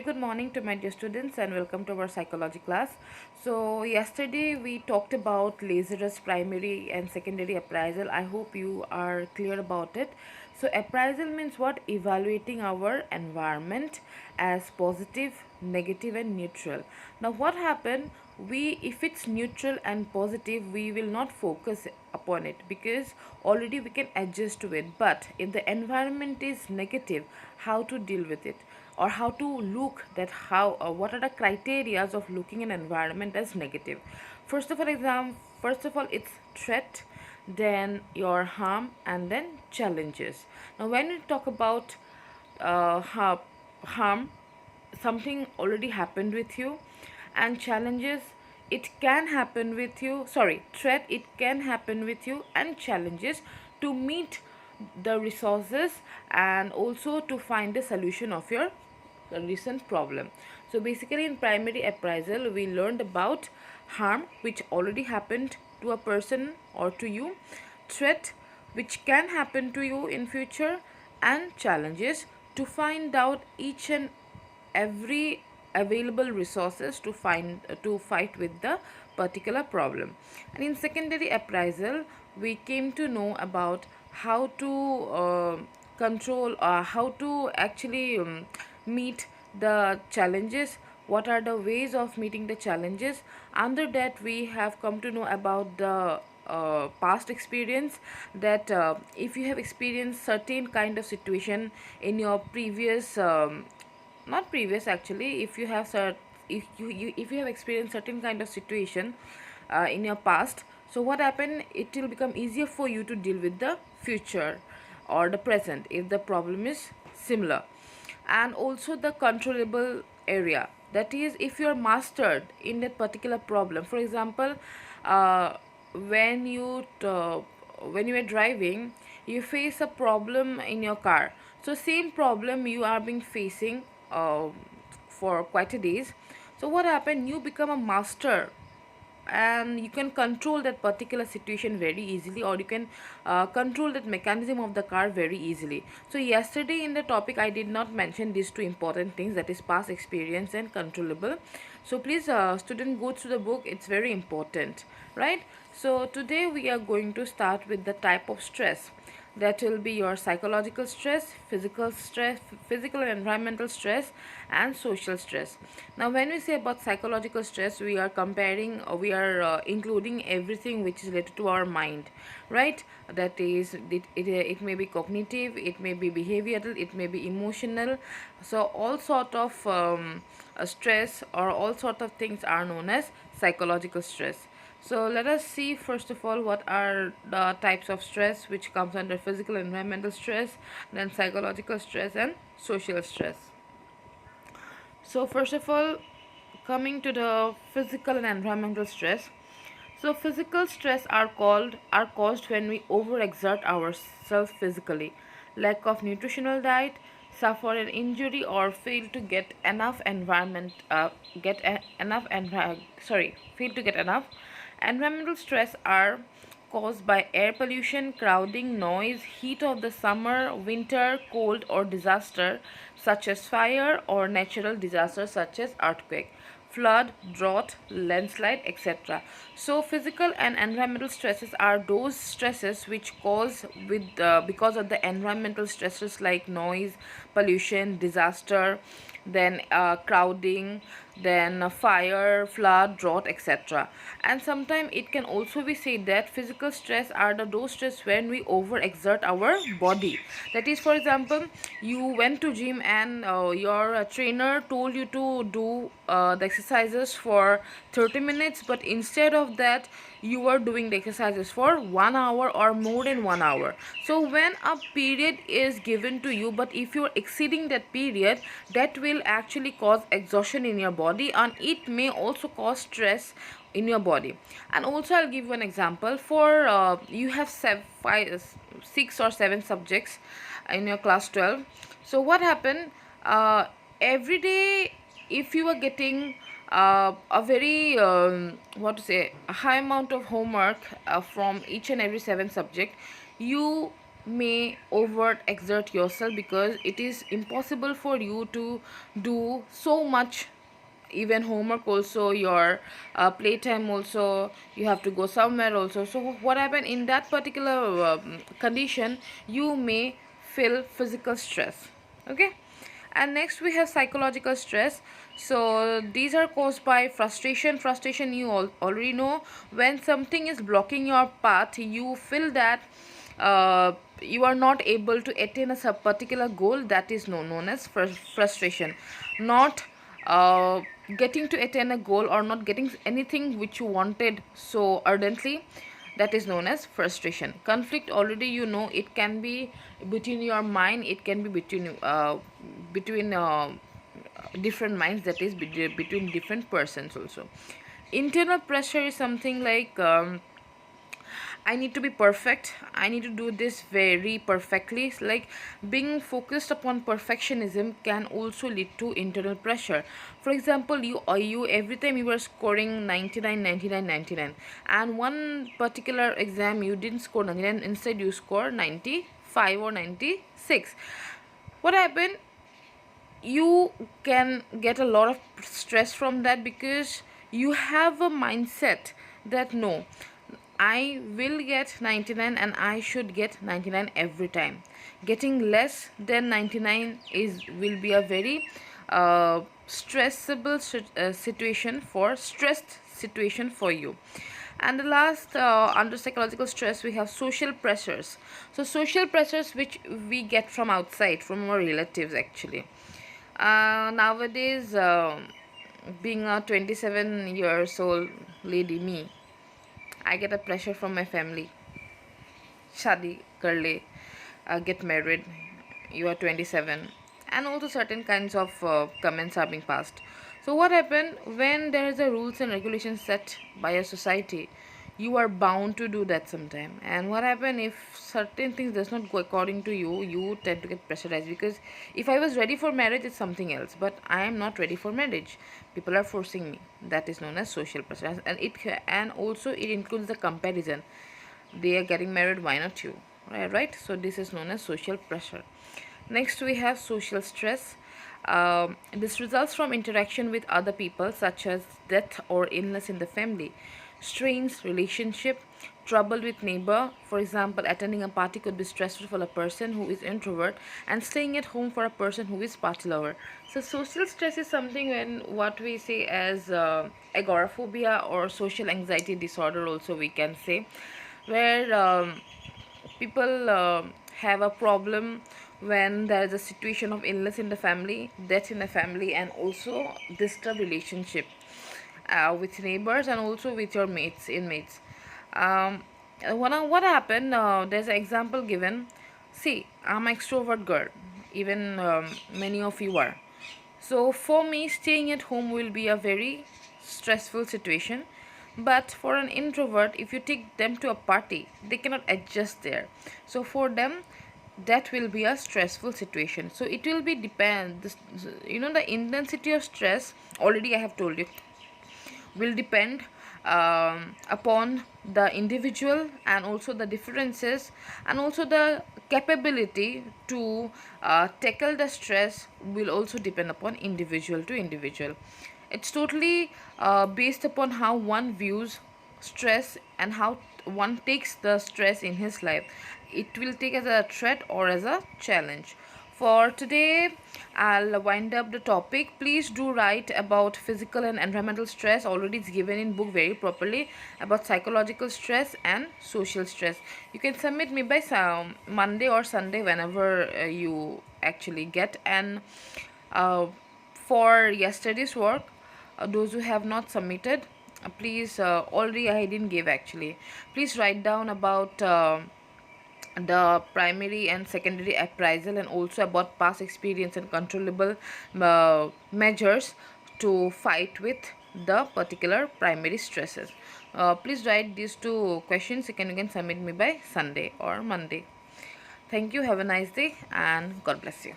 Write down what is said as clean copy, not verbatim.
very good morning to my dear students and welcome to our psychology class. So yesterday we talked about Lazarus primary and secondary appraisal. I hope you are clear about it. So appraisal means what? Evaluating our environment as positive, negative and neutral. Now what happened? If it's neutral and positive, we will not focus upon it because already we can adjust to it. But if the environment is negative, how to deal with it? Or how to look that how what are the criterias of looking an environment as negative. First of all it's threat, then your harm, and then challenges. Now when we talk about harm, something already happened with you, and challenges, it can happen with you, sorry, threat, it can happen with you, and challenges, to meet the resources and also to find a solution of your recent problem. So basically in primary appraisal we learned about harm, which already happened to a person or to you, threat, which can happen to you in future, and challenges, to find out each and every available resources to fight with the particular problem. And in secondary appraisal we came to know about how to control, how to actually meet the challenges, what are the ways of meeting the challenges. Under that we have come to know about the past experience, that if you have experienced certain kind of situation in your previous not previous actually, if you have if you have experienced certain kind of situation in your past, so what happened, it will become easier for you to deal with the future or the present if the problem is similar. And also the controllable area, that is if you are mastered in that particular problem. For example, uh, when you when you are driving, you face a problem in your car, so same problem you are being facing for quite a days. So what happened, you become a master and you can control that particular situation very easily, or you can control that mechanism of the car very easily. So yesterday in the topic I did not mention these two important things, that is past experience and controllable. So please student, go through the book, it's very important, right? So today we are going to start with the type of stress. That will be your psychological stress, physical and environmental stress, and social stress. Now when we say about psychological stress, we are comparing, we are including everything which is related to our mind, right? That is, it may be cognitive, it may be behavioral, it may be emotional. So all sort of stress or all sort of things are known as psychological stress. So let us see first of all what are the types of stress which comes under physical and environmental stress, then psychological stress and social stress. So first of all, coming to the physical and environmental stress. So physical stress are caused when we overexert ourselves physically, lack of nutritional diet, suffer an injury, or fail to get enough fail to get enough. Environmental stress are caused by air pollution, crowding, noise, heat of the summer, winter, cold, or disaster such as fire, or natural disasters such as earthquake, flood, drought, landslide, etc. So physical and environmental stresses are those stresses which cause because of the environmental stresses like noise, pollution, disaster, then crowding, then fire, flood, drought, etc. And sometimes it can also be said that physical stress are those stress when we overexert our body. That is, for example, you went to gym and your trainer told you to do the exercises for 30 minutes, but instead of that you are doing the exercises for 1 hour or more than 1 hour. So when a period is given to you, but if you're exceeding that period, that will actually cause exhaustion in your body, and it may also cause stress in your body. And also I'll give you an example. For you have 6 or 7 subjects in your class 12. So what happened, every day if you are getting a very what to say, a high amount of homework from each and every 7 subject, you may overt exert yourself, because it is impossible for you to do so much, even homework also, your playtime also, you have to go somewhere also. So what happened in that particular condition, you may feel physical stress. Okay. And next we have psychological stress. So these are caused by frustration. You already know, when something is blocking your path, you feel that you are not able to attain a particular goal. That is known as frustration. Not getting to attain a goal, or not getting anything which you wanted so ardently, that is known as frustration. Conflict, already you know, it can be between your mind, it can be between different minds, that is between different persons also. Internal pressure is something like, I need to be perfect. I need to do this very perfectly. Like, being focused upon perfectionism can also lead to internal pressure. For example, you every time you were scoring 99, 99, 99, and one particular exam you didn't score 99, instead you score 95 or 96. What happened? You can get a lot of stress from that, because you have a mindset that no, I will get 99 and I should get 99 every time. Getting less than 99 is will be a very stressable stressed situation for you. And the last, under psychological stress, we have social pressures. So social pressures which we get from outside, from our relatives actually. Nowadays, being a 27 years old lady, me, I get a pressure from my family. Shadi kar le, get married. You are 27, and also certain kinds of comments are being passed. So what happened when there is a rules and regulations set by a society? You are bound to do that sometime. And what happened if certain things does not go according to you? You tend to get pressurized, because if I was ready for marriage, it's something else. But I am not ready for marriage. People are forcing me. That is known as social pressure, and also it includes the comparison. They are getting married, why not you? Right. So this is known as social pressure. Next we have social stress. This results from interaction with other people, such as death or illness in the family, strains relationship, trouble with neighbor. For example, attending a party could be stressful for a person who is introvert, and staying at home for a person who is party lover. So social stress is something when what we say as agoraphobia or social anxiety disorder also we can say, where people have a problem when there is a situation of illness in the family, death in the family, and also disturbed relationship with neighbors, and also with your inmates. What happened, there's an example given. See, I'm an extrovert girl, even many of you are. So for me, staying at home will be a very stressful situation. But for an introvert, if you take them to a party, they cannot adjust there. So for them, that will be a stressful situation. So it will be the intensity of stress, already I have told you, will depend upon the individual, and also the differences, and also the capability to tackle the stress will also depend upon individual to individual. It's totally based upon how one views stress, and how one takes the stress in his life. It will take as a threat or as a challenge. For today, I'll wind up the topic. Please do write about physical and environmental stress. Already it's given in book very properly, about psychological stress and social stress. You can submit me by some Monday or Sunday, whenever you actually get. And for yesterday's work, those who have not submitted, please, already I didn't give actually. Please write down about the primary and secondary appraisal, and also about past experience and controllable measures to fight with the particular primary stresses. Please write these two questions. You can again submit me by Sunday or Monday. Thank you. Have a nice day, and God bless you.